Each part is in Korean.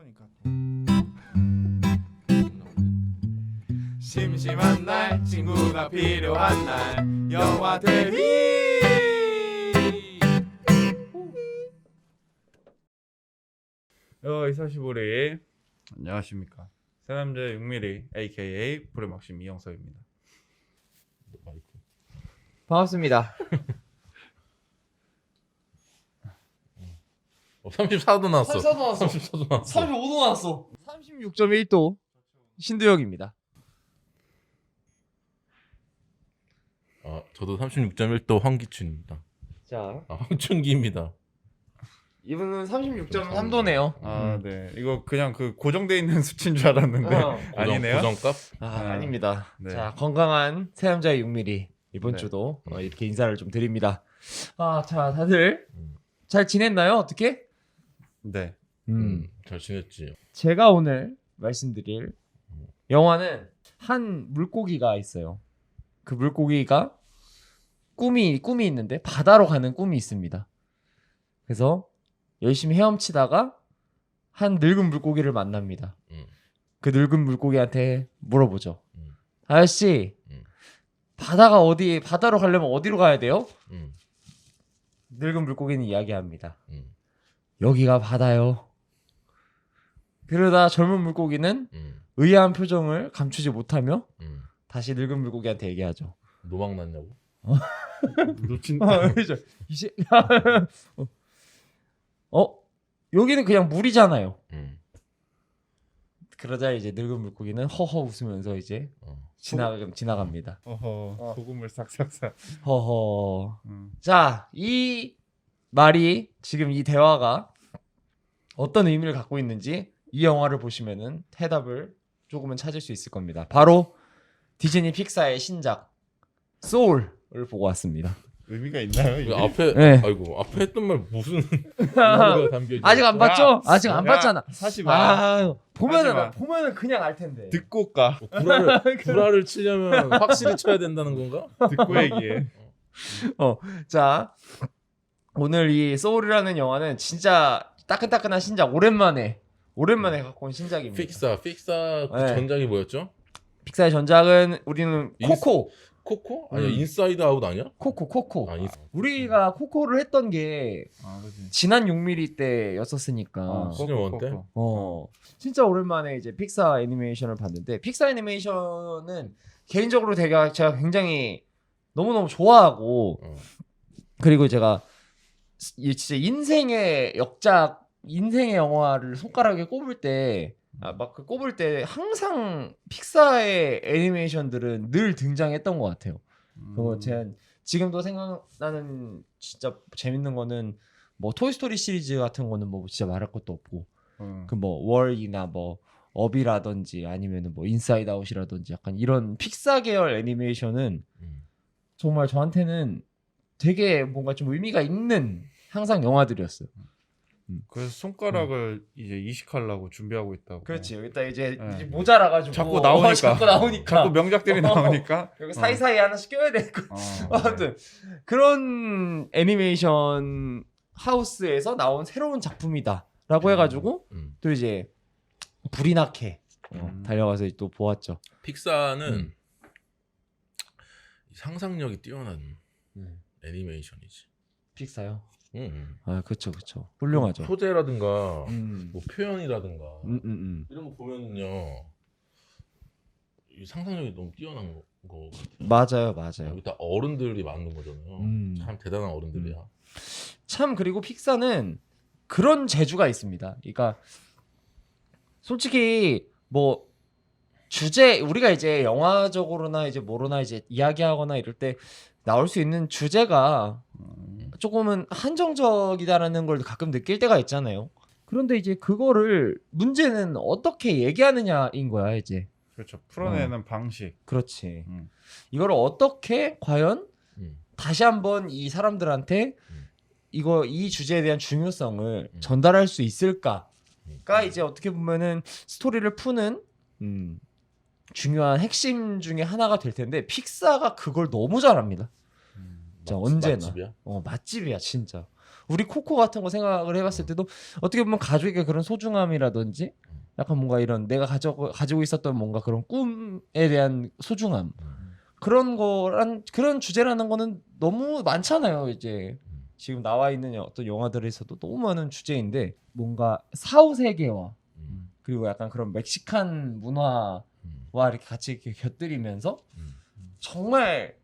거니까. 심심한 날 친구가 필요한 날 영화 대비. 이사시보리 안녕하십니까. 새남자 6mm AKA 불의 막심 이영석입니다. 반갑습니다. 34도 나왔어. 34도 나왔어. 34도 나왔어. 35도 나왔어. 36.1도 신두혁입니다. 저도 36.1도 황기춘입니다. 자, 황춘기입니다. 이분은 36.3도네요. 네. 이거 그냥 그 고정돼 있는 수치인 줄 알았는데 아니네요. 고정값? 아닙니다. 네. 자, 건강한 새남자의 6mm 이번 네. 주도 이렇게 인사를 좀 드립니다. 자, 다들 잘 지냈나요? 어떻게? 네. 잘 지냈지. 제가 오늘 말씀드릴 영화는 한 물고기가 있어요. 그 물고기가 꿈이 있는데 바다로 가는 꿈이 있습니다. 그래서 열심히 헤엄치다가 한 늙은 물고기를 만납니다. 그 늙은 물고기한테 물어보죠. 아저씨, 바다로 가려면 어디로 가야 돼요? 늙은 물고기는 이야기합니다. 여기가 바다요. 그러다 젊은 물고기는 의아한 표정을 감추지 못하며 다시 늙은 물고기한테 얘기하죠. 노막 났냐고? 놓친. 그죠. 이제 여기는 그냥 물이잖아요. 그러자 이제 늙은 물고기는 허허 웃으면서 이제 지나갑니다. 소금을 싹싹싹. 허허. 자, 이 말이 지금 이 대화가 어떤 의미를 갖고 있는지 이 영화를 보시면은 해답을 조금은 찾을 수 있을 겁니다. 바로 디즈니 픽사의 신작 소울을 보고 왔습니다. 의미가 있나요? 이게? 앞에 네. 아이고 앞에 했던 말 무슨 의미가 담겨 있지? 아직 안 봤죠? 아직 안 야, 봤잖아. 사지 마. 보면은 그냥 알 텐데. 듣고 가. 구라를 치려면 확실히 쳐야 된다는 건가? 듣고 얘기해. 자, 오늘 이 소울이라는 영화는 진짜 따끈따끈한 신작 오랜만에 갖고 온 신작입니다. 픽사 그 네. 전작이 뭐였죠? 픽사의 전작은 우리는 코코? 아니야 인사이드 아웃 아니야? 코코. 아니 우리가 코코를 했던 게 그렇지. 지난 6mm 때였었으니까. 시즌 원 때? 진짜 오랜만에 이제 픽사 애니메이션을 봤는데 픽사 애니메이션은 개인적으로 제가 굉장히 너무너무 좋아하고 그리고 제가 진짜 인생의 역작, 인생의 영화를 손가락에 꼽을 때 항상 픽사의 애니메이션들은 늘 등장했던 것 같아요. 제가 지금도 생각나는 진짜 재밌는 거는 뭐 토이스토리 시리즈 같은 거는 뭐 진짜 말할 것도 없고 그 뭐 월이나 뭐 업이라든지 아니면은 뭐 인사이드 아웃이라든지 약간 이런 픽사 계열 애니메이션은 정말 저한테는 되게 뭔가 좀 의미가 있는 항상 영화들이었어요. 그래서 손가락을 이제 이식하려고 준비하고 있다고. 그렇지. 여기다 이제 네. 모자라가지고 자꾸 나오니까. 자꾸 명작들이 나오니까. 그리고 사이사이 하나씩 껴야 되고. 아무튼 그런 애니메이션 하우스에서 나온 새로운 작품이다라고 해가지고 또 이제 불이 나게 달려가서 또 보았죠. 픽사는 상상력이 뛰어난 애니메이션이지. 픽사요. 그쵸. 훌륭하죠. 소재라든가 뭐 표현이라든가 음. 이런 거 보면은요 이 상상력이 너무 뛰어난 거 맞아요. 여기 다 어른들이 만든 거잖아요. 참 대단한 어른들이야. 참 그리고 픽사는 그런 재주가 있습니다. 그러니까 솔직히 뭐 주제 우리가 이제 영화적으로나 이제 뭐로나 이제 이야기하거나 이럴 때 나올 수 있는 주제가 조금은 한정적이다라는 걸 가끔 느낄 때가 있잖아요. 그런데 이제 그거를 문제는 어떻게 얘기하느냐인 거야 이제. 그렇죠. 풀어내는 방식. 그렇지. 이거를 어떻게 과연 다시 한번 이 사람들한테 이 주제에 대한 중요성을 전달할 수 있을까가 이제 어떻게 보면은 스토리를 푸는 중요한 핵심 중에 하나가 될 텐데 픽사가 그걸 너무 잘합니다. 진짜 언제나 맛집이야? 맛집이야 진짜. 우리 코코 같은 거 생각을 해봤을 때도 어떻게 보면 가족의 그런 소중함이라든지 약간 뭔가 이런 내가 가지고 있었던 뭔가 그런 꿈에 대한 소중함 그런 거란 그런 주제라는 거는 너무 많잖아요. 이제 지금 나와 있는 어떤 영화들에서도 너무 많은 주제인데 뭔가 사후 세계와 그리고 약간 그런 멕시칸 문화와 이렇게 같이 이렇게 곁들이면서 정말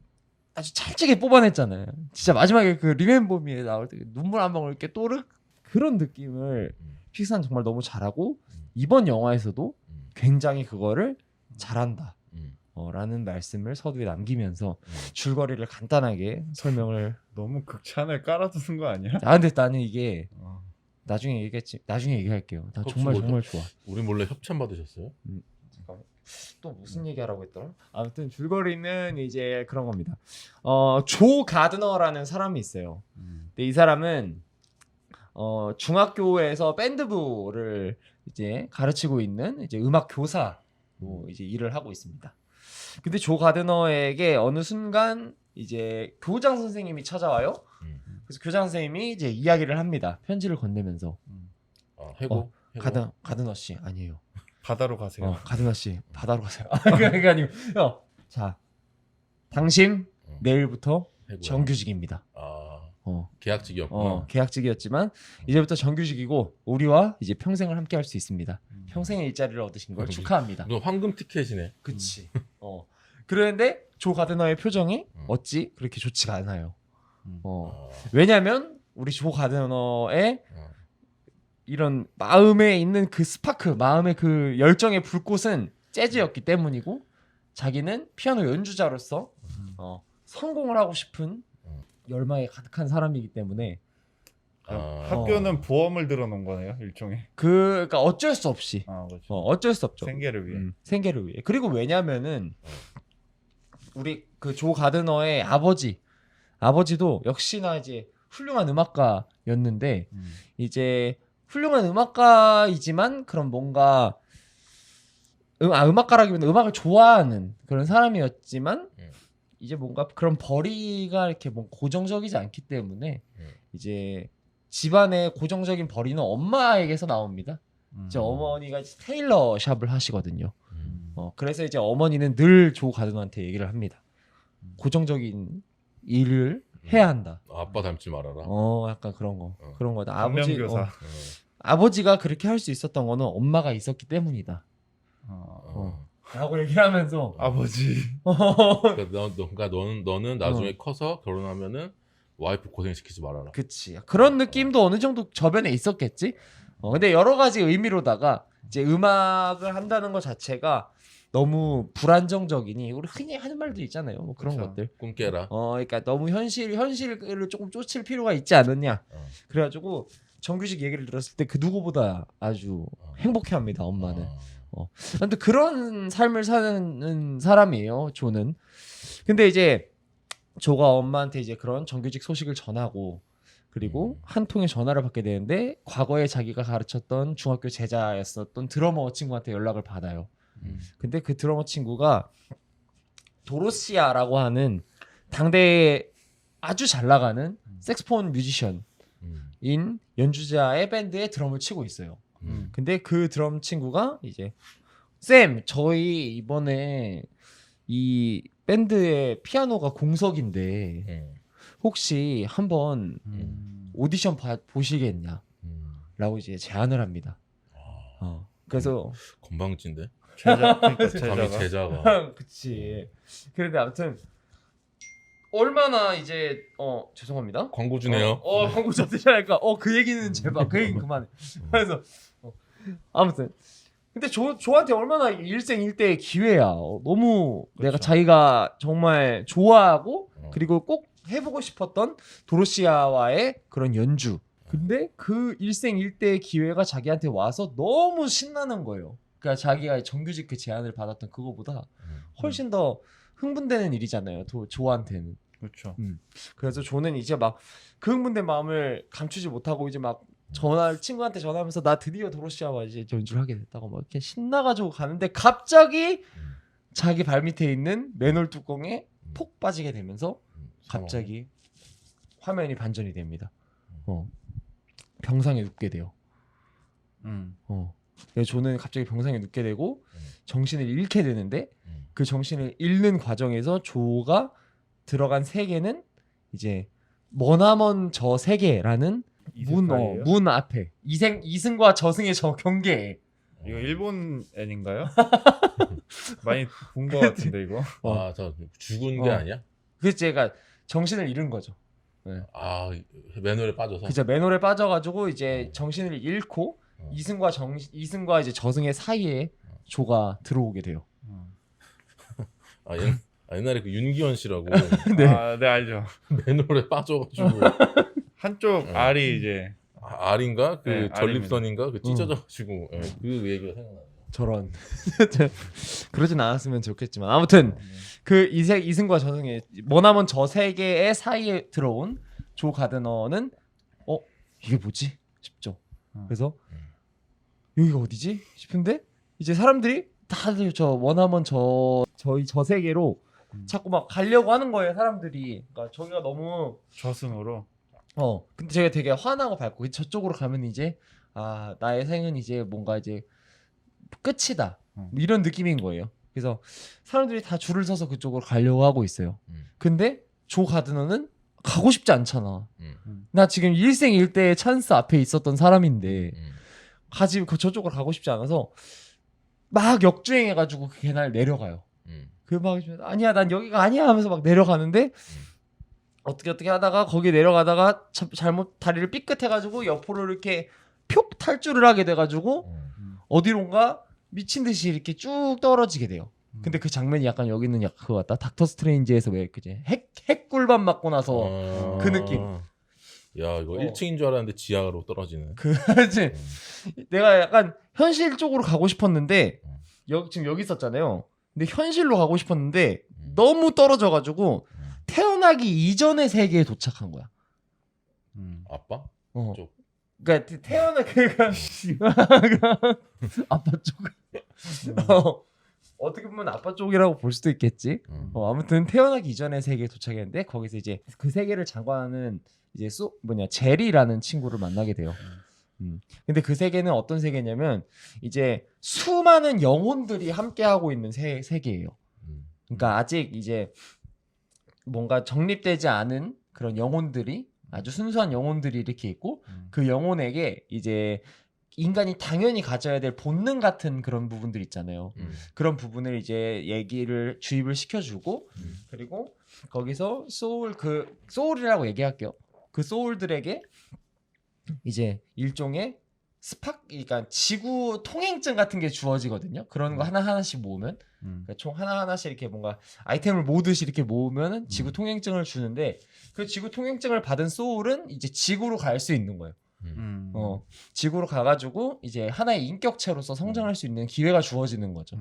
아주 찰지게 뽑아냈잖아요. 진짜 마지막에 그 리멤버미에 나올 때 눈물 한 방울 이렇게 또르 그런 느낌을 픽사는 정말 너무 잘하고 이번 영화에서도 굉장히 그거를 잘한다. 라는 말씀을 서두에 남기면서 줄거리를 간단하게 설명을. 너무 극찬을 깔아두는 거 아니야? 근데 나는 이게 어. 나중에 얘기할게요. 나 혹시 정말 뭐죠? 정말 좋아. 우리 몰래 협찬 받으셨어요? 잠깐만. 또 무슨 얘기하라고 했더라? 아무튼 줄거리는 이제 그런 겁니다. 조 가드너라는 사람이 있어요. 근데 이 사람은 중학교에서 밴드부를 이제 가르치고 있는 이제 음악 교사로 이제 일을 하고 있습니다. 근데 조 가드너에게 어느 순간 이제 교장 선생님이 찾아와요. 그래서 교장 선생님이 이제 이야기를 합니다. 편지를 건네면서. 해고. 가드너 씨 아니에요. 바다로 가세요. 가드너 씨 바다로 가세요. 그게 아니고 자 당신 내일부터 해고야. 정규직입니다. 계약직이었구나. 계약직이었지만 이제부터 정규직이고 우리와 이제 평생을 함께 할 수 있습니다. 평생의 일자리를 얻으신 걸 축하합니다. 너 황금 티켓이네. 그치. 그런데 조 가드너의 표정이 어찌 그렇게 좋지가 않아요. 왜냐면 우리 조 가드너의 이런 마음에 있는 그 스파크, 마음의 그 열정의 불꽃은 재즈였기 때문이고 자기는 피아노 연주자로서 성공을 하고 싶은 열망에 가득한 사람이기 때문에 학교는 보험을 들어놓은 거네요, 일종의. 그러니까 어쩔 수 없이 그렇죠. 어쩔 수 없죠. 생계를 위해. 생계를 위해. 그리고 왜냐면은 우리 그 조 가드너의 아버지도 역시나 이제 훌륭한 음악가였는데 이제 훌륭한 음악가이지만 그런 뭔가 음악가라기보다 음악을 좋아하는 그런 사람이었지만 이제 뭔가 그런 벌이가 이렇게 뭐 고정적이지 않기 때문에 이제 집안의 고정적인 벌이는 엄마에게서 나옵니다. 이제 어머니가 이제 테일러 샵을 하시거든요. 그래서 이제 어머니는 늘 조 가드너한테 얘기를 합니다. 고정적인 일을 해야 한다. 아빠 닮지 말아라. 약간 그런 거. 그런 거다. 강명교사. 아버지가 그렇게 할 수 있었던 거는 엄마가 있었기 때문이다. 라고 얘기를 하면서 아버지. 그러니까 너는 나중에 커서 결혼하면은 와이프 고생시키지 말아라. 그치. 그런 느낌도 어느 정도 저변에 있었겠지. 근데 여러 가지 의미로다가 이제 음악을 한다는 것 자체가 너무 불안정적이니 우리 흔히 하는 말들 있잖아요. 뭐 그런 그쵸. 것들. 꿈 깨라. 그러니까 너무 현실을 조금 쫓을 필요가 있지 않느냐. 그래가지고 정규직 얘기를 들었을 때 그 누구보다 아주 행복해합니다. 엄마는. 근데 그런 삶을 사는 사람이에요. 조는. 근데 이제 조가 엄마한테 이제 그런 정규직 소식을 전하고 그리고 한 통의 전화를 받게 되는데 과거에 자기가 가르쳤던 중학교 제자였었던 드러머 친구한테 연락을 받아요. 근데 그 드러머 친구가 도로시아라고 하는 당대에 아주 잘 나가는 색스폰 뮤지션인 연주자의 밴드에 드럼을 치고 있어요. 근데 그 드럼 친구가 이제 쌤 저희 이번에 이 밴드의 피아노가 공석인데 혹시 한번 오디션 보시겠냐 라고 이제 제안을 합니다. 그래서 건방진데. 그러니까 감히 제자가. 그치. 그런데 아무튼 얼마나 이제 죄송합니다. 광고주네요. 광고주 어떻게 할까? 그 얘기는 제발 그 얘기 그만해. 그래서 아무튼 근데 조한테 얼마나 일생일대의 기회야. 너무 그렇죠. 내가 자기가 정말 좋아하고 그리고 꼭 해보고 싶었던 도로시아와의 그런 연주. 근데 그 일생일대의 기회가 자기한테 와서 너무 신나는 거예요. 그러니까 자기가 정규직 그 제안을 받았던 그거보다 훨씬 더 흥분되는 일이잖아요. 조한테는. 그렇죠. 그래서 조는 이제 막 그 흥분된 마음을 감추지 못하고 이제 막 친구한테 전화하면서 나 드디어 도로시아와 이제 연주를 하게 됐다고 막 이렇게 신나가지고 가는데 갑자기 자기 발밑에 있는 맨홀 뚜껑에 폭 빠지게 되면서 갑자기 화면이 반전이 됩니다. 병상에 눕게 돼요. 그래서 존은 갑자기 병상에 눕게 되고 정신을 잃게 되는데 그 정신을 잃는 과정에서 조가 들어간 세계는 이제 머나먼 저 세계라는 이세카이예요? 문 앞에 이승과 저승의 저 경계에 이거 일본 애인가요? 많이 본 것 같은데 이거. 저 죽은 게 아니야? 그래서 제가 정신을 잃은 거죠. 아 매너에 빠져서. 그죠. 맨홀에 빠져가지고 이제 정신을 잃고 이승과 이제 저승의 사이에 조가 들어오게 돼요. 옛날에 그 윤기원 씨라고 네. 네 알죠. 맨홀에 빠져가지고 한쪽 알이 이제 알인가 그 네, 전립선인가 그 찢어져가지고 그 얘기가 생각나요. 저런 그러진 않았으면 좋겠지만 아무튼 그 이승과 저승의 머나먼 저 세계의 사이에 들어온 조 가드너는 이게 뭐지 싶죠. 그래서 여기가 어디지 싶은데 이제 사람들이 다들 저 머나먼 저희 저 세계로 자꾸 막 가려고 하는 거예요. 사람들이. 그러니까 저기가 너무 저승으로. 근데 제가 되게 화나고 밝고 저쪽으로 가면 이제 나의 생은 이제 뭔가 이제 끝이다. 뭐 이런 느낌인 거예요. 그래서 사람들이 다 줄을 서서 그쪽으로 가려고 하고 있어요. 근데 조 가드너는 가고 싶지 않잖아. 나 지금 일생일대의 찬스 앞에 있었던 사람인데 가지 저쪽으로 가고 싶지 않아서 막 역주행해가지고 그 계단을 내려가요. 그 막 아니야 난 여기가 아니야 하면서 막 내려가는데 어떻게 하다가 거기 내려가다가 잘못 다리를 삐끗해가지고 옆으로 이렇게 표 탈주를 하게 돼가지고 어디론가 미친 듯이 이렇게 쭉 떨어지게 돼요. 근데 그 장면이 약간 여기는 약간 그거 같다. 닥터 스트레인지에서 왜 그지 핵꿀밤 맞고 나서 그 느낌. 야 이거 1층인 줄 알았는데 지하로 떨어지는. 그지. 내가 약간 현실 쪽으로 가고 싶었는데 지금 여기 있었잖아요. 근데 현실로 가고 싶었는데 너무 떨어져가지고 태어나기 이전의 세계에 도착한 거야. 아빠? 쪽. 그러니까 그러니까 아빠 쪽. 어떻게 보면 아빠 쪽이라고 볼 수도 있겠지. 아무튼 태어나기 이전의 세계에 도착했는데 거기서 이제 그 세계를 장관하는 이제 제리라는 친구를 만나게 돼요. 근데 그 세계는 어떤 세계냐면 이제 수많은 영혼들이 함께 하고 있는 세계예요. 그러니까 아직 이제 뭔가 정립되지 않은 그런 영혼들이 아주 순수한 영혼들이 이렇게 있고 그 영혼에게 이제 인간이 당연히 가져야 될 본능 같은 그런 부분들 있잖아요. 그런 부분을 이제 주입을 시켜주고 그리고 거기서 소울이라고 얘기할게요. 그 소울들에게 이제 일종의 그러니까 지구 통행증 같은 게 주어지거든요. 그런 거 하나하나씩 모으면 그러니까 총 하나하나씩 이렇게 뭔가 아이템을 모으듯이 이렇게 모으면 지구 통행증을 주는데 그 지구 통행증을 받은 소울은 이제 지구로 갈 수 있는 거예요. 지구로 가가지고 이제 하나의 인격체로서 성장할 수 있는 기회가 주어지는 거죠.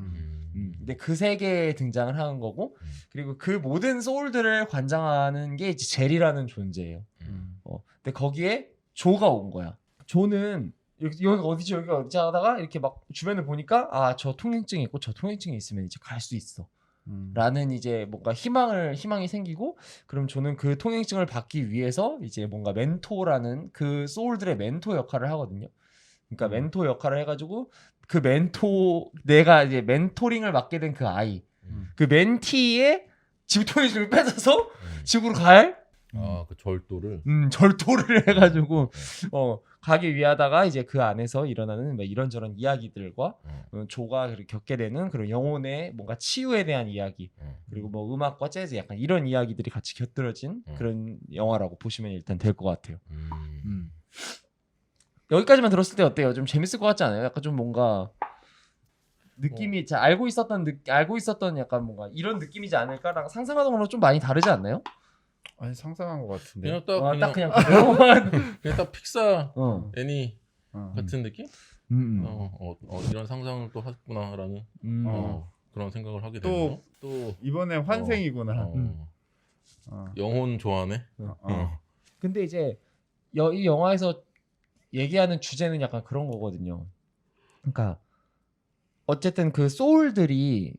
근데 그 세계에 등장을 하는 거고 그리고 그 모든 소울들을 관장하는 게 이제 젤이라는 존재예요. 근데 거기에 조가 온 거야. 조는 여기가 어디지 하다가 이렇게 막 주변을 보니까 저 통행증이 있고 저 통행증이 있으면 이제 갈 수 있어. 라는 이제 뭔가 희망이 생기고 그럼 저는 그 통행증을 받기 위해서 이제 뭔가 멘토라는 그 소울들의 멘토 역할을 하거든요. 그러니까 멘토 역할을 해가지고 그 내가 이제 멘토링을 맡게 된 그 아이 그 멘티의 지구 통행증을 뺏어서 지구로 갈 그 절도를 절도를 해가지고 가기 위하다가 이제 그 안에서 일어나는 뭐 이런저런 이야기들과 조가 겪게 되는 그런 영혼의 뭔가 치유에 대한 이야기 그리고 뭐 음악과 재즈 약간 이런 이야기들이 같이 곁들여진 그런 영화라고 보시면 일단 될 것 같아요. 여기까지만 들었을 때 어때요? 좀 재밌을 것 같지 않아요? 약간 좀 뭔가 느낌이 알고 있었던 약간 뭔가 이런 느낌이지 않을까라고 상상하던 거랑 좀 많이 다르지 않나요? 아니 상상한 것 같은데. 그냥 딱 그냥 그래요? 그냥 딱 픽사 애니 어. 같은 느낌? 이런 상상을 또 하구나라는 그런 생각을 하게 또 되네요. 또 이번에 환생이구나. 영혼 좋아하네. 근데 이제 이 영화에서 얘기하는 주제는 약간 그런 거거든요. 그러니까 어쨌든 그 소울들이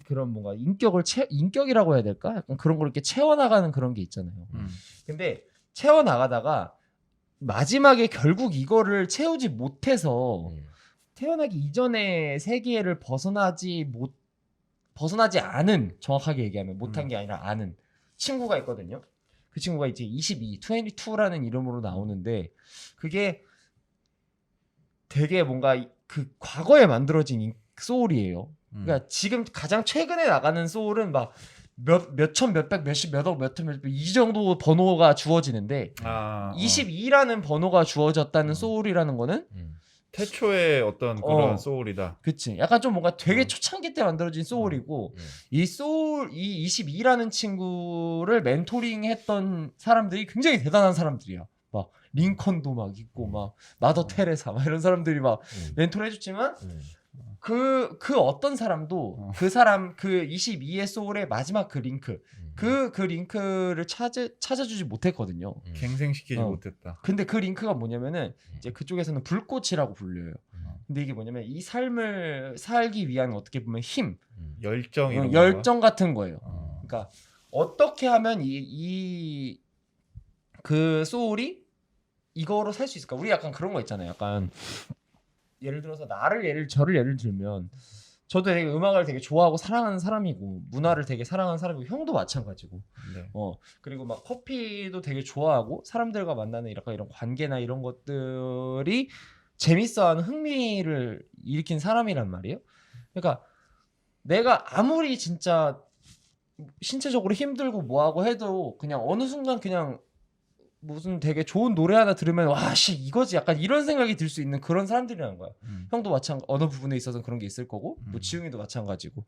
그런 뭔가 인격이라고 해야 될까? 약간 그런 걸 이렇게 채워나가는 그런 게 있잖아요. 근데 채워 나가다가 마지막에 결국 이거를 채우지 못해서 태어나기 이전의 세계를 벗어나지 않은, 정확하게 얘기하면 못한 게 아니라 아는 친구가 있거든요. 그 친구가 이제 22라는 이름으로 나오는데 그게 되게 뭔가 그 과거에 만들어진 소울이에요. 그러니까 지금 가장 최근에 나가는 소울은 막 몇천 몇백 몇십 몇억 몇천 몇백 이 정도 번호가 주어지는데 22라는 번호가 주어졌다는 소울이라는 거는 태초의 어떤 그런 소울이다. 그치. 약간 좀 뭔가 되게 초창기 때 만들어진 소울이고 이 22라는 친구를 멘토링 했던 사람들이 굉장히 대단한 사람들이야. 막 링컨도 막 있고 막 마더 테레사 막 이런 사람들이 막 멘토를 해줬지만 그 어떤 사람도 그 22의 소울의 마지막 그 링크 그 링크를 찾아주지 못했거든요. 갱생시키지 못했다. 근데 그 링크가 뭐냐면은 이제 그쪽에서는 불꽃이라고 불려요. 근데 이게 뭐냐면 이 삶을 살기 위한 어떻게 보면 힘, 열정 이런 열정 같은 거예요. 그러니까 어떻게 하면 그 소울이 이거로 살 수 있을까? 우리 약간 그런 거 있잖아요. 약간 예를 들어서 저를 예를 들면 저도 되게 음악을 되게 좋아하고 사랑하는 사람이고 문화를 되게 사랑하는 사람이고 형도 마찬가지고 네. 그리고 막 커피도 되게 좋아하고 사람들과 만나는 약간 이런 관계나 이런 것들이 재밌어하는 흥미를 일으킨 사람이란 말이에요. 그러니까 내가 아무리 진짜 신체적으로 힘들고 뭐하고 해도 그냥 어느 순간 그냥 무슨 되게 좋은 노래 하나 들으면 와씨 이거지 약간 이런 생각이 들 수 있는 그런 사람들이라는 거야. 형도 어느 부분에 있어서 그런 게 있을 거고 뭐 지웅이도 마찬가지고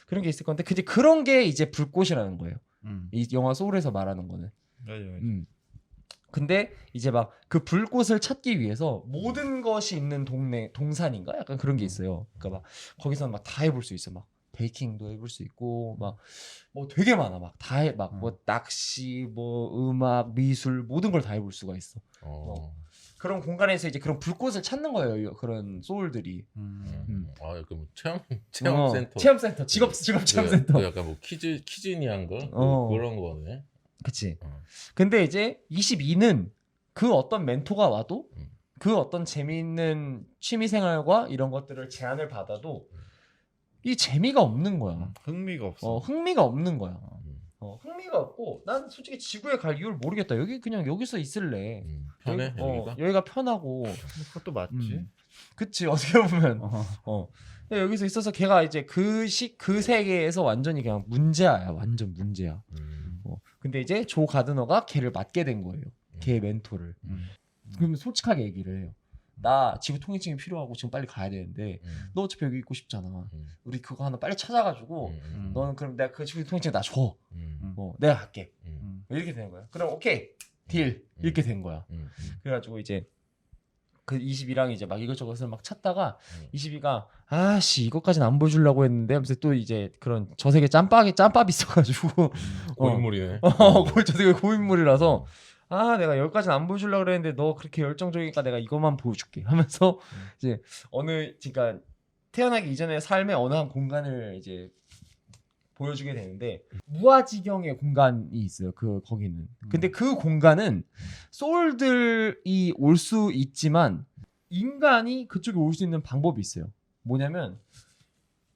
그런 게 있을 건데 근데 그런 게 이제 불꽃이라는 거예요. 이 영화 소울에서 말하는 거는. 근데 이제 막 그 불꽃을 찾기 위해서 모든 것이 있는 동산인가 약간 그런 게 있어요. 그러니까 막 거기서 막 다 해볼 수 있어. 막 베이킹도 해볼 수 있고 막 뭐 되게 많아. 막 다 해 막 뭐 낚시 뭐 음악 미술 모든 걸 다 해볼 수가 있어. 그런 공간에서 이제 그런 불꽃을 찾는 거예요. 그런 소울들이. 아 약간 뭐 체험센터. 체험센터 직업 체험센터. 약간 뭐 키즈니한 거 그런 거네. 그치. 근데 이제 22는 그 어떤 멘토가 와도 그 어떤 재미있는 취미생활과 이런 것들을 제안을 받아도 이 재미가 없는 거야. 흥미가 없어. 흥미가 없는 거야. 흥미가 없고 난 솔직히 지구에 갈 이유를 모르겠다. 여기 그냥 여기서 있을래. 편해 여기가 편하고. 그것도 맞지. 그치 어떻게 보면. 여기서 있어서 걔가 이제 그 세계에서 완전히 그냥 문제야. 완전 문제야. 근데 이제 조 가드너가 걔를 맡게 된 거예요. 걔의 멘토를. 그러면 솔직하게 얘기를 해요. 나 지구 통일증이 필요하고 지금 빨리 가야 되는데 너 어차피 여기 있고 싶잖아. 우리 그거 하나 빨리 찾아가지고 너는 그럼 내가 그 지구 통일증 나 줘. 내가 갈게. 이렇게 되는 거야. 그럼 오케이 딜 이렇게 된 거야. 그래가지고 이제 그 22랑 이제 막 이것저것을 막 찾다가 22가 아씨 이것까지는 안 보여주려고 했는데 하면서 또 이제 그런 저세계 짬밥이 있어가지고 고인물이네. 저세계 고인물이라서 내가 여기까지는 안 보여주려고 그랬는데 너 그렇게 열정적이니까 내가 이것만 보여줄게 하면서 이제 그러니까 태어나기 이전의 삶의 어느 한 공간을 이제 보여주게 되는데 무아지경의 공간이 있어요. 거기는. 근데 그 공간은 소울들이 올 수 있지만 인간이 그쪽에 올 수 있는 방법이 있어요. 뭐냐면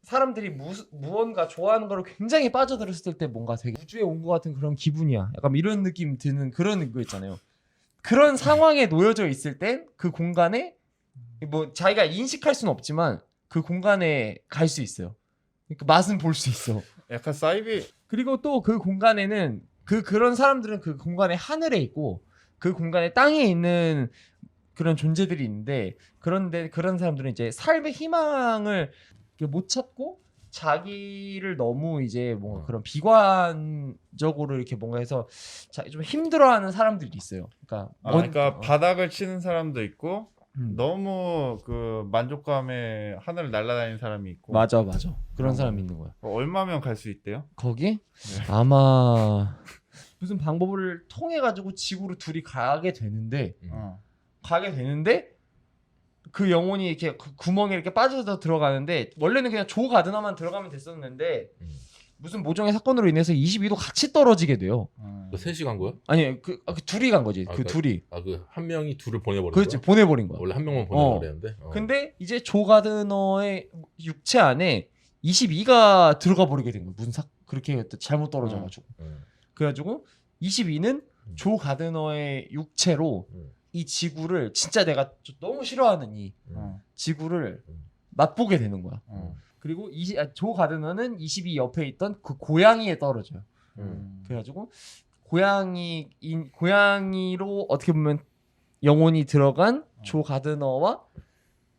사람들이 무언가 좋아하는 거를 굉장히 빠져들었을 때 뭔가 되게 우주에 온 것 같은 그런 기분이야. 약간 이런 느낌 드는 그런 거 있잖아요. 그런 상황에 놓여져 있을 땐 그 공간에 뭐 자기가 인식할 수는 없지만 그 공간에 갈 수 있어요. 그러니까 맛은 볼 수 있어. 약간 사이비. 그리고 또 그 공간에는 그런 사람들은 그 공간에 하늘에 있고 그 공간에 땅에 있는 그런 존재들이 있는데 그런데 그런 사람들은 이제 삶의 희망을 못 찾고 자기를 너무 이제 뭔가 그런 비관적으로 이렇게 뭔가 해서 좀 힘들어하는 사람들이 있어요. 그러니까 바닥을 치는 사람도 있고 너무 그 만족감에 하늘을 날아다니는 사람이 있고. 맞아 그런 사람이 있는 거야. 얼마면 갈 수 있대요? 거기? 네. 아마 무슨 방법을 통해 가지고 지구로 둘이 가게 되는데 그 영혼이 이렇게 그 구멍에 이렇게 빠져서 들어가는데 원래는 그냥 조 가드너만 들어가면 됐었는데 무슨 모종의 사건으로 인해서 22도 같이 떨어지게 돼요. 그 셋이 간 거야? 아니 그 둘이 간 거지. 아, 그 그러니까- 둘이. 그 한 명이 둘을 보내버린 그렇지 거야? 보내버린 거야. 원래 한 명만 보내려고 어. 그랬는데. 근데 이제 조 가드너의 육체 안에 22가 들어가 버리게 된 거야. 그렇게 잘못 떨어져가지고. 그래가지고 22는 조 가드너의 육체로 이 지구를 진짜 내가 너무 싫어하는 이 지구를 맛보게 되는 거야. 그리고 조 가드너는 22 옆에 있던 그 고양이에 떨어져요. 그래가지고 고양이로 어떻게 보면 영혼이 들어간 조 가드너와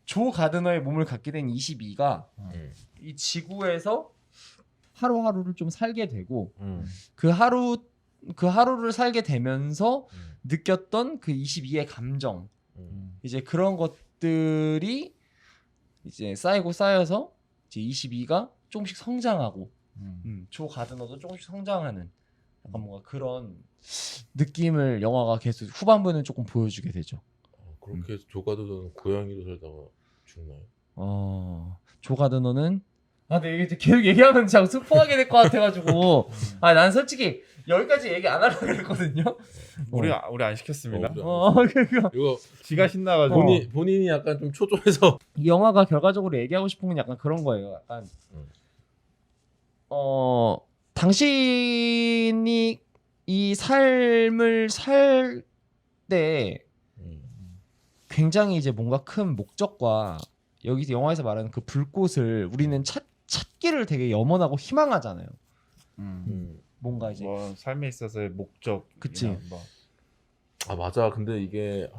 조 가드너의 몸을 갖게 된 22가 이 지구에서 하루하루를 좀 살게 되고 그 하루를 살게 되면서 느꼈던 그 22의 감정 이제 그런 것들이 이제 쌓여서 이제 22가 조금씩 성장하고 조 가드너도 조금씩 성장하는 약간 뭔가 그런 느낌을 영화가 계속 후반부는 조금 보여주게 되죠. 그렇게 해서 조가드는 고양이로 살다가 죽나요? 조 가드너는 근데 이게 계속 얘기하면 자꾸 스포하게 될 것 같아가지고 난 솔직히 여기까지 얘기 안 하려고 그랬거든요. 우리 안 시켰습니다. 그러니까 이거 지가 신나가지고. 본인이 약간 좀 초조해서 이 영화가 결과적으로 얘기하고 싶은 건 약간 그런 거예요. 약간 당신이 이 삶을 살 때 굉장히 이제 뭔가 큰 목적과 여기 영화에서 말하는 그 불꽃을 우리는 찾기를 되게 염원하고 희망하잖아요. 뭔가 이제 뭐 삶에 있어서의 목적. 그치. 뭐. 맞아. 근데 이게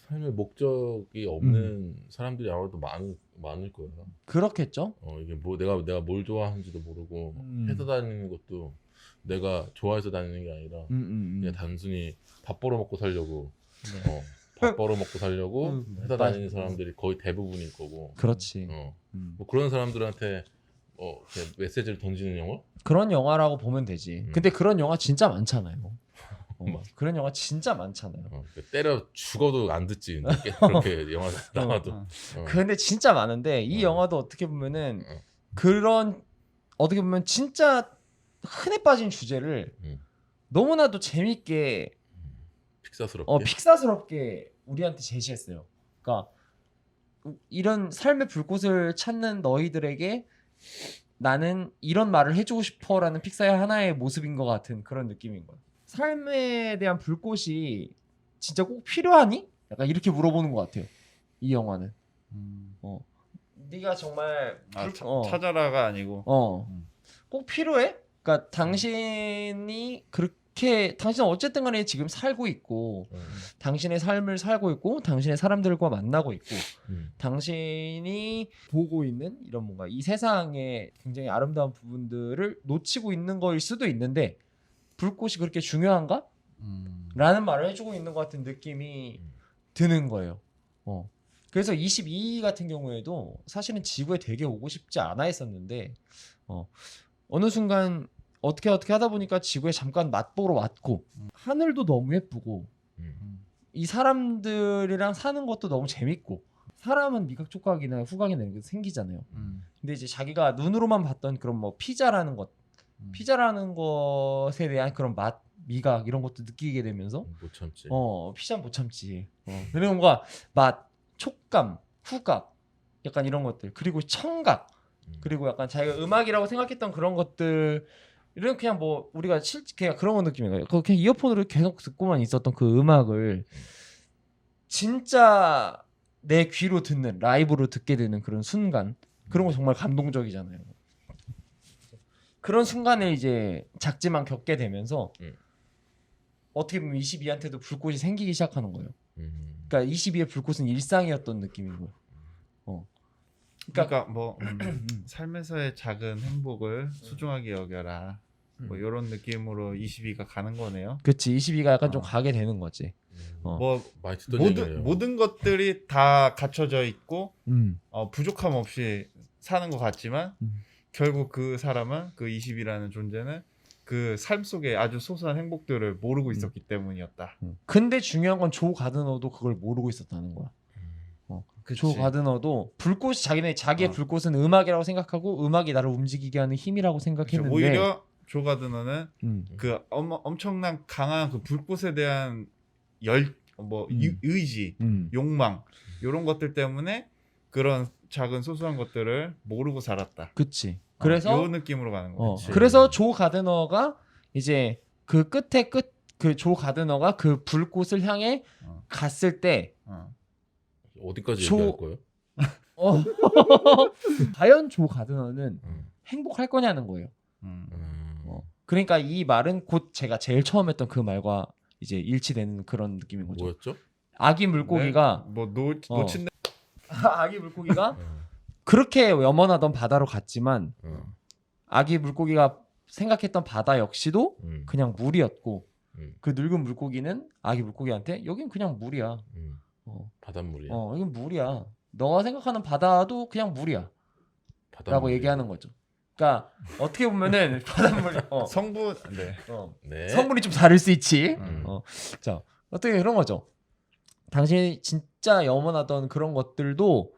삶의 목적이 없는 사람들이 아무래도 많을 거야. 그렇겠죠. 이게 뭐 내가 뭘 좋아하는지도 모르고 회사 다니는 것도 내가 좋아해서 다니는 게 아니라 그냥 단순히 밥 벌어 먹고 살려고 밥 벌어 먹고 살려고 회사 다니는 사람들이 거의 대부분일 거고. 그렇지. 뭐 그런 사람들한테 이렇게 메시지를 던지는 영화? 그런 영화라고 보면 되지. 근데 그런 영화 진짜 많잖아요. 그런 영화 진짜 많잖아요. 때려 죽어도 안 듣지. 그렇게 영화 나와도. 근데 진짜 많은데 이 영화도 어떻게 보면은 그런 어떻게 보면 진짜 흔해 빠진 주제를 너무나도 재밌게 픽사스럽게. 픽사스럽게 우리한테 제시했어요. 그러니까 이런 삶의 불꽃을 찾는 너희들에게 나는 이런 말을 해주고 싶어라는 픽사의 하나의 모습인 것 같은 그런 느낌인 거야. 삶에 대한 불꽃이 진짜 꼭 필요하니? 약간 이렇게 물어보는 것 같아요. 이 영화는. 네가 정말 찾아라가 아니고 꼭 필요해? 그러니까 당신은 어쨌든 간에 지금 살고 있고 당신의 삶을 살고 있고 당신의 사람들과 만나고 있고 당신이 보고 있는 이런 뭔가 이 세상의 굉장히 아름다운 부분들을 놓치고 있는 거일 수도 있는데 불꽃이 그렇게 중요한가? 라는 말을 해주고 있는 것 같은 느낌이 드는 거예요. 그래서 22 같은 경우에도 사실은 지구에 되게 오고 싶지 않아 했었는데 어느 순간 어떻게 하다 보니까 지구에 잠깐 맛보러 왔고 하늘도 너무 예쁘고 이 사람들이랑 사는 것도 너무 재밌고 사람은 미각 촉각이나 후각이나 이런 게 생기잖아요. 근데 이제 자기가 눈으로만 봤던 그런 뭐 피자라는 것에 대한 그런 맛, 미각 이런 것도 느끼게 되면서 못 참지. 피자는 못 참지. 그리고 뭔가 맛, 촉감, 후각 약간 이런 것들 그리고 청각 그리고 약간 자기가 음악이라고 생각했던 그런 것들 이런 그냥 뭐 우리가 그냥 그런 거 느낌인 거예요. 그냥 이어폰으로 계속 듣고만 있었던 그 음악을 진짜 내 귀로 듣는 라이브로 듣게 되는 그런 순간 그런 거 정말 감동적이잖아요. 그런 순간을 이제 작지만 겪게 되면서 어떻게 보면 22한테도 불꽃이 생기기 시작하는 거예요. 그러니까 22의 불꽃은 일상이었던 느낌인 거예요. 그러니까 뭐 삶에서의 작은 행복을 소중하게 여겨라. 뭐 이런 느낌으로 22가 가는 거네요. 그치 22가 약간 좀 가게 되는 거지. 뭐 많이 듣던 얘기예요. 모든 것들이 다 갖춰져 있고 부족함 없이 사는 것 같지만 결국 그 사람은 그 22라는 존재는 그 삶 속에 아주 소소한 행복들을 모르고 있었기 때문이었다. 근데 중요한 건 조 가드너도 그걸 모르고 있었다는 거야. 그치. 조 가드너도 불꽃이 자기의 불꽃은 음악이라고 생각하고 음악이 나를 움직이게 하는 힘이라고 생각했는데 오히려 조 가드너는 음. 그 엄청난 강한 그 불꽃에 대한 의지, 욕망 이런 것들 때문에 그런 작은 소소한 것들을 모르고 살았다. 그치. 그래서 이 느낌으로 가는 거지. 그래서 조 가드너가 이제 그 끝에 그 조 가드너가 그 불꽃을 향해 갔을 때 어디까지 조- 얘기할 거예요? 과연 조 가드너는 행복할 거냐는 거예요. 그러니까 이 말은 곧 제가 제일 처음 했던 그 말과 이제 일치되는 그런 느낌인 거죠. 뭐였죠? 아기 물고기가 뭐 놓친 아기 물고기가 그렇게 염원하던 바다로 갔지만 아기 물고기가 생각했던 바다 역시도 그냥 물이었고 그 늙은 물고기는 아기 물고기한테 여긴 그냥 물이야. 바닷물이야. 여긴 물이야. 너가 생각하는 바다도 그냥 물이야. 라고 얘기하는 거죠. 그러니까 어떻게 보면은 바닷물이 성분 네. 성분이 좀 다를 수 있지. 음. 자, 어떻게 그런 거죠. 당신이 진짜 염원하던 그런 것들도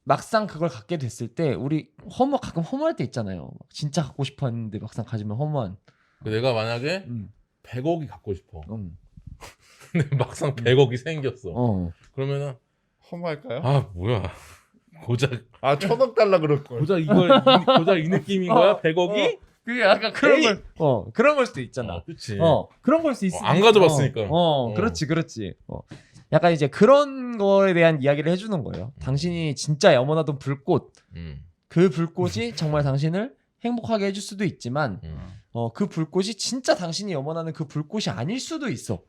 막상 그걸 갖게 됐을 때 우리 가끔 허무할 때 있잖아요. 진짜 갖고 싶어 했는데 막상 가지면 허무한. 내가 만약에 100억이 갖고 싶어. 음. 근데 막상 100억이 생겼어. 그러면은 허무할까요? 아 뭐야 고작 1,000억 달라 그럴 걸. 고작 이 느낌인 거야 100억이? 그게 약간 그런 걸 그런 걸 수도 있잖아. 그렇지. 그런 걸 수 있어. 안 가져봤으니까. 그렇지. 약간 이제 그런 거에 대한 이야기를 해주는 거예요. 당신이 진짜 염원하던 불꽃, 그 불꽃이 정말 당신을 행복하게 해줄 수도 있지만, 그 불꽃이 진짜 당신이 염원하는 그 불꽃이 아닐 수도 있어.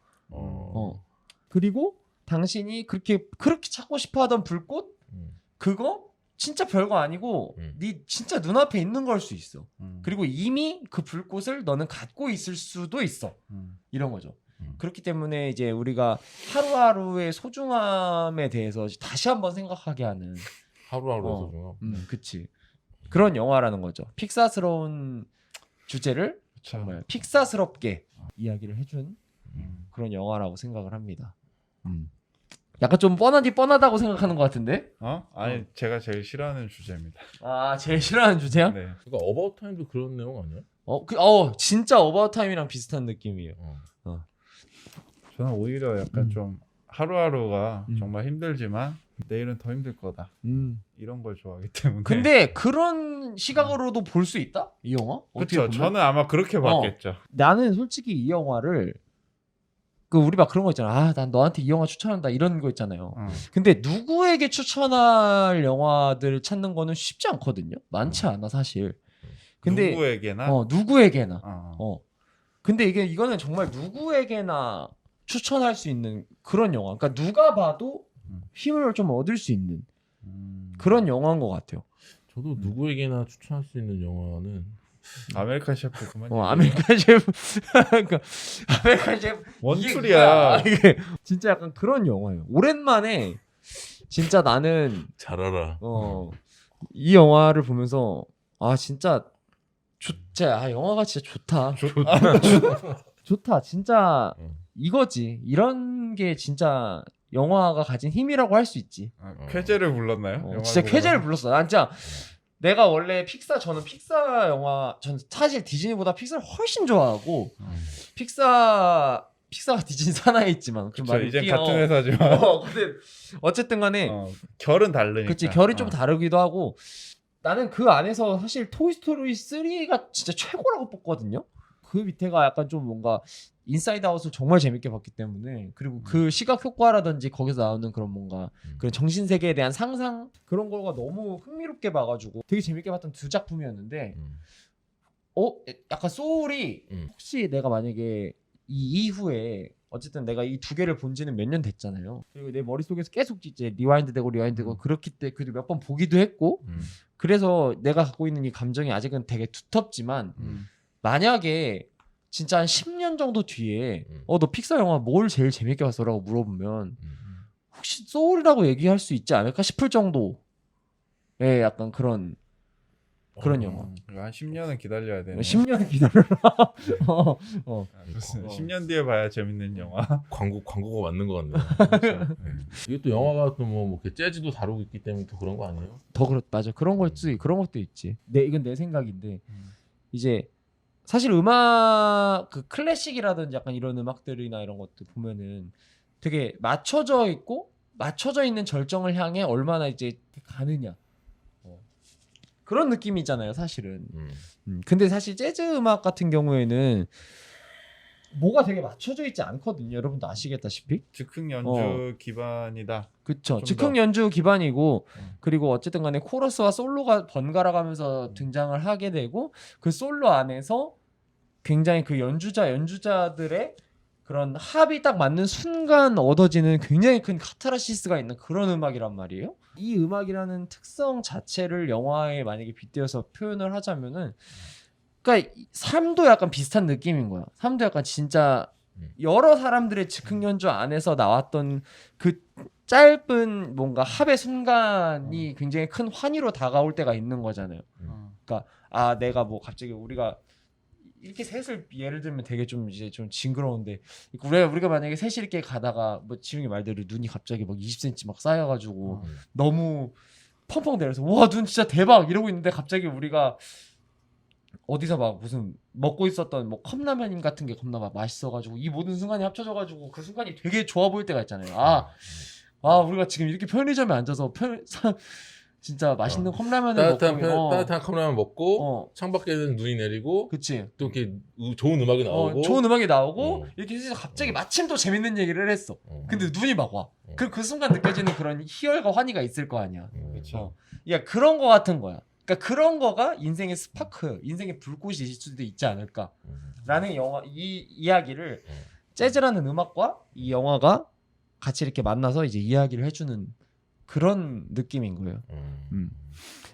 그리고 당신이 그렇게 찾고 싶어하던 불꽃, 그거 진짜 별거 아니고, 네 진짜 눈앞에 있는 걸 수 있어. 그리고 이미 그 불꽃을 너는 갖고 있을 수도 있어. 이런 거죠. 그렇기 때문에 이제 우리가 하루하루의 소중함에 대해서 다시 한번 생각하게 하는 하루하루의 소중함. 그치. 그런 영화라는 거죠. 픽사스러운 주제를 정말 픽사스럽게 이야기를 해준 그런 영화라고 생각을 합니다. 약간 좀 뻔하다고 생각하는 것 같은데? 아니 제가 제일 싫어하는 주제입니다. 제일 싫어하는 주제야? 네. 그러니까 어바웃 타임도 그런 내용 아니야? 진짜 어바웃 타임이랑 비슷한 느낌이에요. 저는 오히려 약간 좀 하루하루가 정말 힘들지만 내일은 더 힘들 거다. 이런 걸 좋아하기 때문에. 근데 그런 시각으로도 볼 수 있다? 이 영화? 그렇죠. 저는 아마 그렇게 봤겠죠. 나는 솔직히 이 영화를 우리 막 그런 거 있잖아. 난 너한테 이 영화 추천한다 이런 거 있잖아요. 근데 누구에게 추천할 영화들을 찾는 거는 쉽지 않거든요. 많지 않아 사실. 근데 누구에게나. 누구에게나. 근데 이거는 정말 누구에게나 추천할 수 있는 그런 영화. 그러니까 누가 봐도 힘을 좀 얻을 수 있는 그런 영화인 것 같아요. 저도 누구에게나 추천할 수 있는 영화는 아메리칸 셰프 그만. 아메리칸 셰프. 그러니까 아메리칸 셰프 원툴이야. 이게 진짜 약간 그런 영화예요. 오랜만에 진짜 나는 잘 알아. 이 영화를 보면서 진짜 영화가 진짜 좋다. 좋다. 진짜 이거지. 이런 게 진짜 영화가 가진 힘이라고 할 수 있지. 쾌재를 불렀나요? 진짜 쾌재를 불렀어. 난 진짜 내가 원래 저는 픽사 영화, 전 사실 디즈니보다 픽사를 훨씬 좋아하고 픽사가 디즈니 산하에 있지만 그렇죠. 이제 같은 회사지만. 근데 어쨌든 간에 결은 다르니까. 그치, 결이 좀 다르기도 하고 나는 그 안에서 사실 토이스토리 3가 진짜 최고라고 뽑거든요. 그 밑에가 약간 좀 뭔가 인사이드 아웃을 정말 재밌게 봤기 때문에, 그리고 그 시각 효과라든지 거기서 나오는 그런 뭔가 그런 정신 세계에 대한 상상 그런 거가 너무 흥미롭게 봐가지고 되게 재밌게 봤던 두 작품이었는데 약간 소울이 혹시 내가 만약에 이 이후에 어쨌든 내가 이 두 개를 본 지는 몇 년 됐잖아요. 그리고 내 머릿속에서 계속 이제 리와인드되고 그렇기 때문에 그래도 몇 번 보기도 했고 그래서 내가 갖고 있는 이 감정이 아직은 되게 두텁지만 만약에 진짜 한 10년 정도 뒤에 너 픽사 영화 뭘 제일 재밌게 봤어? 라고 물어보면 혹시 소울이라고 얘기할 수 있지 않을까 싶을 정도의 약간 그런 그런 영화. 이거 한 10년은 기다려야 되네. 10년 기다려라. 무슨 10년 뒤에 봐야 재밌는 영화. 광고가 맞는 것 같네요. 네. 이게 또 영화가 또 뭐 이렇게 재즈도 다루고 있기 때문에 또 그런 거 아니에요? 맞아. 그런 것도 있지. 이건 내 생각인데 이제 사실 음악 그 클래식이라든지 약간 이런 음악들이나 이런 것들 보면은 되게 맞춰져 있는 절정을 향해 얼마나 이제 가느냐 그런 느낌이잖아요, 사실은. 근데 사실 재즈 음악 같은 경우에는 뭐가 되게 맞춰져 있지 않거든요. 여러분도 아시겠다시피. 즉흥 연주 기반이다. 그쵸. 좀 즉흥 더. 연주 기반이고 그리고 어쨌든 간에 코러스와 솔로가 번갈아 가면서 등장을 하게 되고 그 솔로 안에서 굉장히 그 연주자들의 그런 합이 딱 맞는 순간 얻어지는 굉장히 큰 카타르시스가 있는 그런 음악이란 말이에요. 이 음악이라는 특성 자체를 영화에 만약에 빗대어서 표현을 하자면은 그러니까 삶도 약간 비슷한 느낌인 거야. 삶도 약간 진짜 여러 사람들의 즉흥 연주 안에서 나왔던 그 짧은 뭔가 합의 순간이 굉장히 큰 환희로 다가올 때가 있는 거잖아요. 그러니까 내가 뭐 갑자기 우리가 이렇게 셋을 예를 들면 되게 좀 이제 좀 징그러운데 우리가 만약에 셋이 이렇게 가다가 뭐 지웅이 말대로 눈이 갑자기 막 20cm 막 쌓여가지고 너무 펑펑 내려서 와 눈 진짜 대박 이러고 있는데 갑자기 우리가 어디서 막 무슨 먹고 있었던 뭐 컵라면 같은 게 겁나 막 맛있어가지고 이 모든 순간이 합쳐져가지고 그 순간이 되게 좋아 보일 때가 있잖아요. 우리가 지금 이렇게 편의점에 앉아서 진짜 맛있는 컵라면을 따뜻한 컵라면 먹고 창밖에는 눈이 내리고 그치 또 이렇게 좋은 음악이 나오고 좋은 음악이 나오고 이렇게 해서 갑자기 마침 또 재밌는 얘기를 했어. 근데 눈이 막 와. 그 순간 느껴지는 그런 희열과 환희가 있을 거 아니야. 그렇죠. 야 그런 거 같은 거야. 그러니까 그런 거가 인생의 스파크, 인생의 불꽃이 있을 수도 있지 않을까라는 이 이야기를 재즈라는 음악과 이 영화가 같이 이렇게 만나서 이제 이야기를 해주는 그런 느낌인 거예요.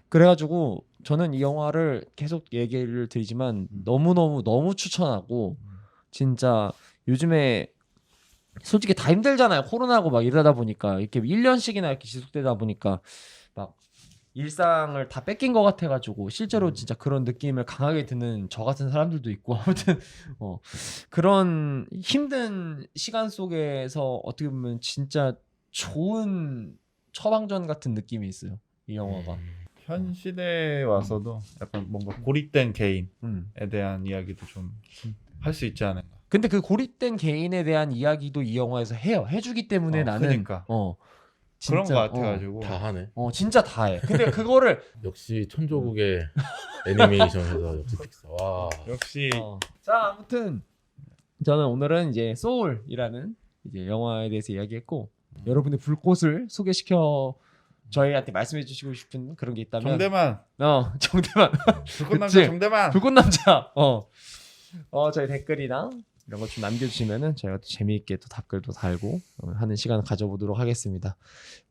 그래가지고 저는 이 영화를 계속 얘기를 드리지만 너무 추천하고 진짜 요즘에 솔직히 다 힘들잖아요. 코로나고 막 이러다 보니까 이렇게 1년씩이나 이렇게 지속되다 보니까 막 일상을 다 뺏긴 것 같아가지고 실제로 진짜 그런 느낌을 강하게 드는 저 같은 사람들도 있고 아무튼 그런 힘든 시간 속에서 어떻게 보면 진짜 좋은 처방전 같은 느낌이 있어요. 이 영화가. 현 시대에 와서도 약간 뭔가 고립된 개인에 대한 이야기도 좀 할 수 있지 않을까. 근데 그 고립된 개인에 대한 이야기도 이 영화에서 해주기 때문에 나는 그러니까. 진짜, 그런 거 같아가지고 다 하네. 진짜 다 해. 근데 그거를 역시 천조국의 애니메이션에서 역시 픽사. 와. 역시 자 아무튼 저는 오늘은 이제 소울이라는 이제 영화에 대해서 이야기했고 여러분의 불꽃을 소개시켜 저희한테 말씀해 주시고 싶은 그런 게 있다면 정대만 정대만 불꽃 남자 정대만 불꽃 남자 저희 댓글이나 이런 거 좀 남겨주시면은 저희가 또 재미있게 또 댓글도 달고 하는 시간을 가져보도록 하겠습니다.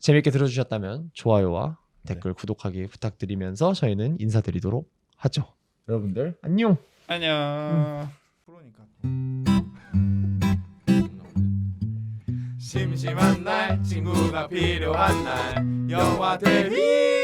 재미있게 들어주셨다면 좋아요와 댓글 구독하기 부탁드리면서 저희는 인사드리도록 하죠. 여러분들 안녕. 안녕. 프로니까. 심심한 날 친구가 필요한 날 영화 대리